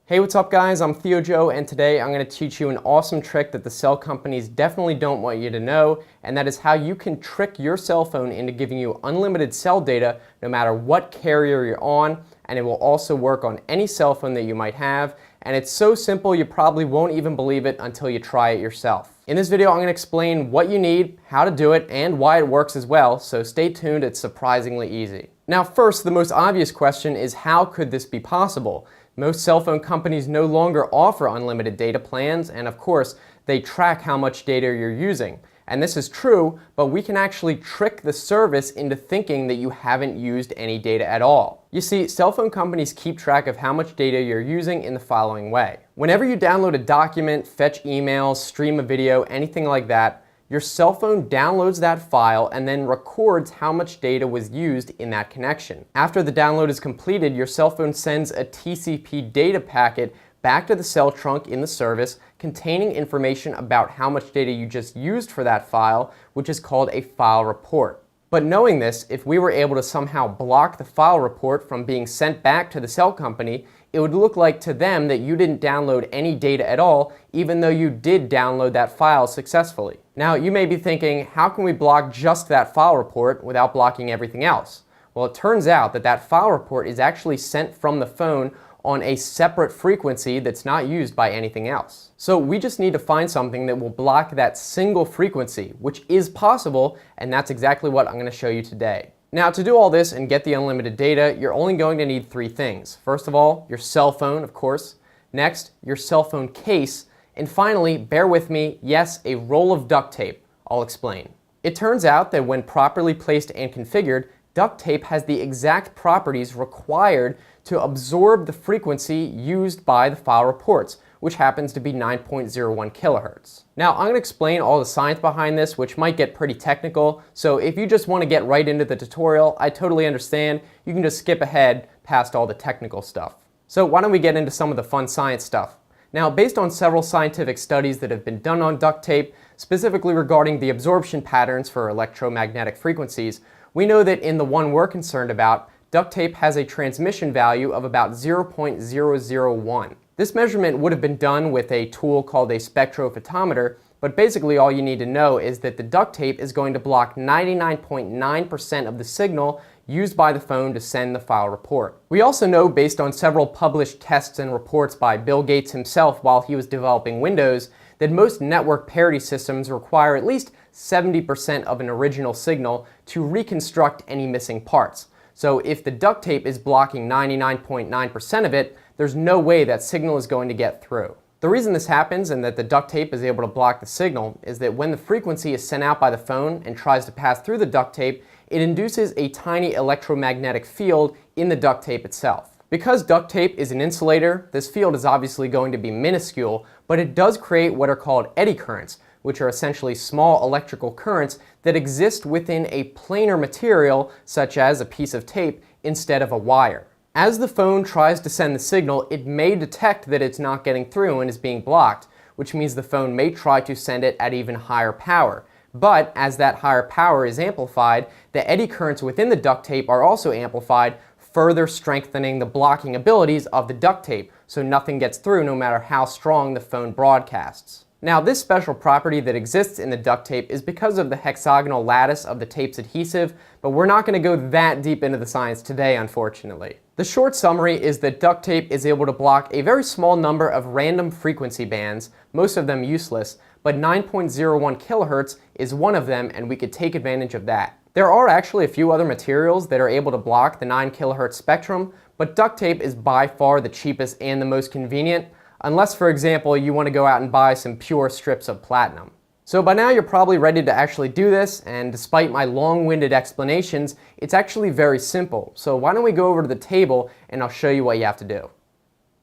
Hey, what's up guys? I'm Theo Joe, and today I'm going to teach you an awesome trick that the cell companies definitely don't want you to know, and that is how you can trick your cell phone into giving you unlimited cell data no matter what carrier you're on, and it will also work on any cell phone that you might have, and it's so simple you probably won't even believe it until you try it yourself. In this video I'm going to explain what you need, how to do it, and why it works as well, so stay tuned, it's surprisingly easy. Now first, the most obvious question is how could this be possible? Most cell phone companies no longer offer unlimited data plans, and of course, they track how much data you're using. And this is true, but we can actually trick the service into thinking that you haven't used any data at all. You see, cell phone companies keep track of how much data you're using in the following way. Whenever you download a document, fetch emails, stream a video, anything like that, your cell phone downloads that file and then records how much data was used in that connection. After the download is completed, your cell phone sends a TCP data packet back to the cell trunk in the service containing information about how much data you just used for that file, which is called a file report. But knowing this, if we were able to somehow block the file report from being sent back to the cell company, it would look like to them that you didn't download any data at all, even though you did download that file successfully. Now, you may be thinking, how can we block just that file report without blocking everything else? Well, it turns out that that file report is actually sent from the phone on a separate frequency that's not used by anything else. So we just need to find something that will block that single frequency, which is possible, and that's exactly what I'm going to show you today. Now, to do all this and get the unlimited data, you're only going to need three things. First of all, your cell phone, of course. Next, your cell phone case. And finally, bear with me, yes, a roll of duct tape. I'll explain. It turns out that when properly placed and configured, duct tape has the exact properties required to absorb the frequency used by the file reports, which happens to be 9.01 kilohertz. Now, I'm going to explain all the science behind this, which might get pretty technical, so if you just want to get right into the tutorial, I totally understand. You can just skip ahead past all the technical stuff. So why don't we get into some of the fun science stuff? Now, based on several scientific studies that have been done on duct tape, specifically regarding the absorption patterns for electromagnetic frequencies, we know that in the one we're concerned about, duct tape has a transmission value of about 0.001. This measurement would have been done with a tool called a spectrophotometer, but basically all you need to know is that the duct tape is going to block 99.9% of the signal used by the phone to send the file report. We also know, based on several published tests and reports by Bill Gates himself while he was developing Windows, that most network parity systems require at least 70% of an original signal to reconstruct any missing parts. So if the duct tape is blocking 99.9% of it, there's no way that signal is going to get through. The reason this happens and that the duct tape is able to block the signal is that when the frequency is sent out by the phone and tries to pass through the duct tape, it induces a tiny electromagnetic field in the duct tape itself. Because duct tape is an insulator, this field is obviously going to be minuscule, but it does create what are called eddy currents, which are essentially small electrical currents that exist within a planar material, such as a piece of tape, instead of a wire. As the phone tries to send the signal, it may detect that it's not getting through and is being blocked, which means the phone may try to send it at even higher power. But as that higher power is amplified, the eddy currents within the duct tape are also amplified, further strengthening the blocking abilities of the duct tape, so nothing gets through no matter how strong the phone broadcasts. Now, this special property that exists in the duct tape is because of the hexagonal lattice of the tape's adhesive, but we're not going to go that deep into the science today, unfortunately. The short summary is that duct tape is able to block a very small number of random frequency bands, most of them useless, but 9.01 kilohertz is one of them, and we could take advantage of that. There are actually a few other materials that are able to block the 9 kilohertz spectrum, but duct tape is by far the cheapest and the most convenient, unless, for example, you want to go out and buy some pure strips of platinum. So by now you're probably ready to actually do this, and despite my long-winded explanations, it's actually very simple. So why don't we go over to the table and I'll show you what you have to do.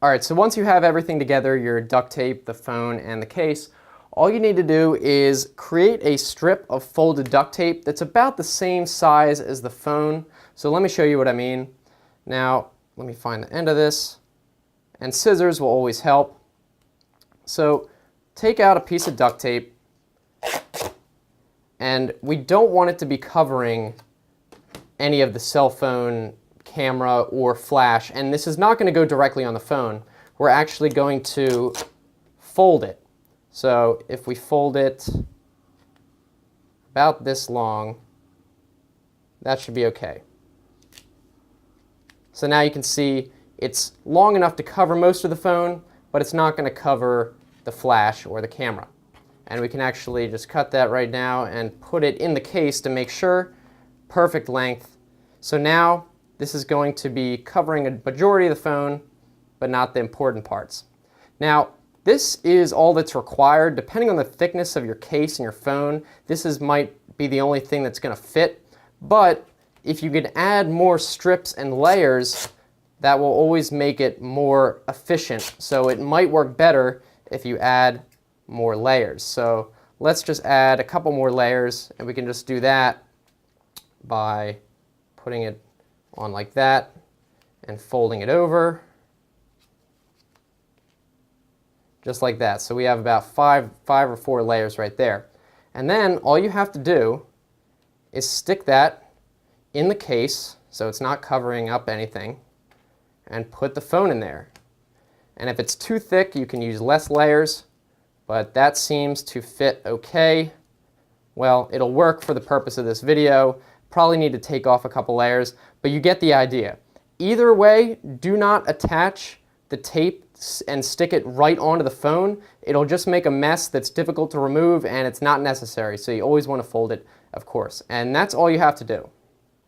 Alright, so once you have everything together, your duct tape, the phone, and the case, all you need to do is create a strip of folded duct tape that's about the same size as the phone. So let me show you what I mean. Now, let me find the end of this. And scissors will always help. So take out a piece of duct tape, and we don't want it to be covering any of the cell phone camera or flash, and this is not going to go directly on the phone. we're actually going to fold it. So if we fold it about this long, that should be okay. So now you can see it's long enough to cover most of the phone, but it's not going to cover the flash or the camera. And we can actually just cut that right now and put it in the case to make sure. Perfect length. So now this is going to be covering a majority of the phone, but not the important parts. Now, this is all that's required. Depending on the thickness of your case and your phone, might be the only thing that's going to fit. But if you could add more strips and layers, that will always make it more efficient. So it might work better if you add more layers. So let's just add a couple more layers, and we can just do that by putting it on like that and folding it over. Just like that. So we have about five or four layers right there. And then all you have to do is stick that in the case so it's not covering up anything, and put the phone in there. And if it's too thick, you can use less layers, but that seems to fit okay. Well, it'll work for the purpose of this video. Probably need to take off a couple layers, but you get the idea. Either way, do not attach the tape and stick it right onto the phone. It'll just make a mess that's difficult to remove, and it's not necessary. So you always want to fold it, of course. And that's all you have to do.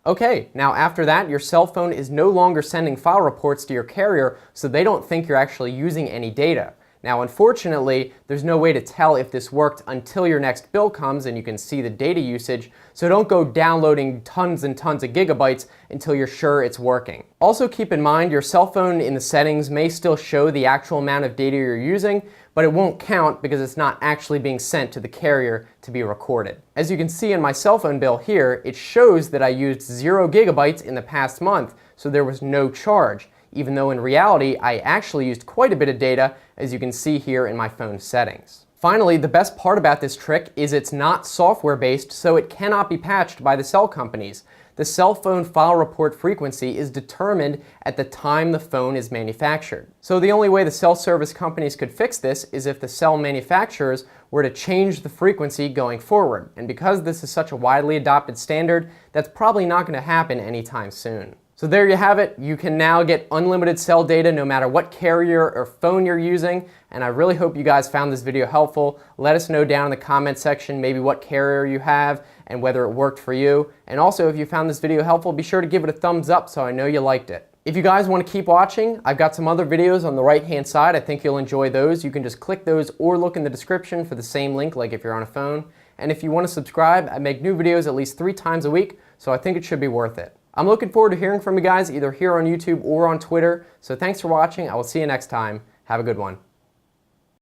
Okay, now after that, your cell phone is no longer sending file reports to your carrier, so they don't think you're actually using any data. Now, unfortunately, there's no way to tell if this worked until your next bill comes and you can see the data usage, so don't go downloading tons and tons of gigabytes until you're sure it's working. Also keep in mind, your cell phone in the settings may still show the actual amount of data you're using, but it won't count because it's not actually being sent to the carrier to be recorded. As you can see in my cell phone bill here, it shows that I used 0 gigabytes in the past month, so there was no charge, even though in reality I actually used quite a bit of data, as you can see here in my phone settings. Finally, the best part about this trick is it's not software based, so it cannot be patched by the cell companies. The cell phone file report frequency is determined at the time the phone is manufactured. So the only way the cell service companies could fix this is if the cell manufacturers were to change the frequency going forward. And because this is such a widely adopted standard, that's probably not going to happen anytime soon. So there you have it. You can now get unlimited cell data no matter what carrier or phone you're using, and I really hope you guys found this video helpful. Let us know down in the comment section maybe what carrier you have and whether it worked for you. And also, if you found this video helpful, be sure to give it a thumbs up so I know you liked it. If you guys want to keep watching, I've got some other videos on the right-hand side. I think you'll enjoy those. You can just click those or look in the description for the same link, like if you're on a phone. And if you want to subscribe, I make new videos at least 3 times a week, so I think it should be worth it. I'm looking forward to hearing from you guys either here on YouTube or on Twitter. So thanks for watching. I will see you next time. Have a good one.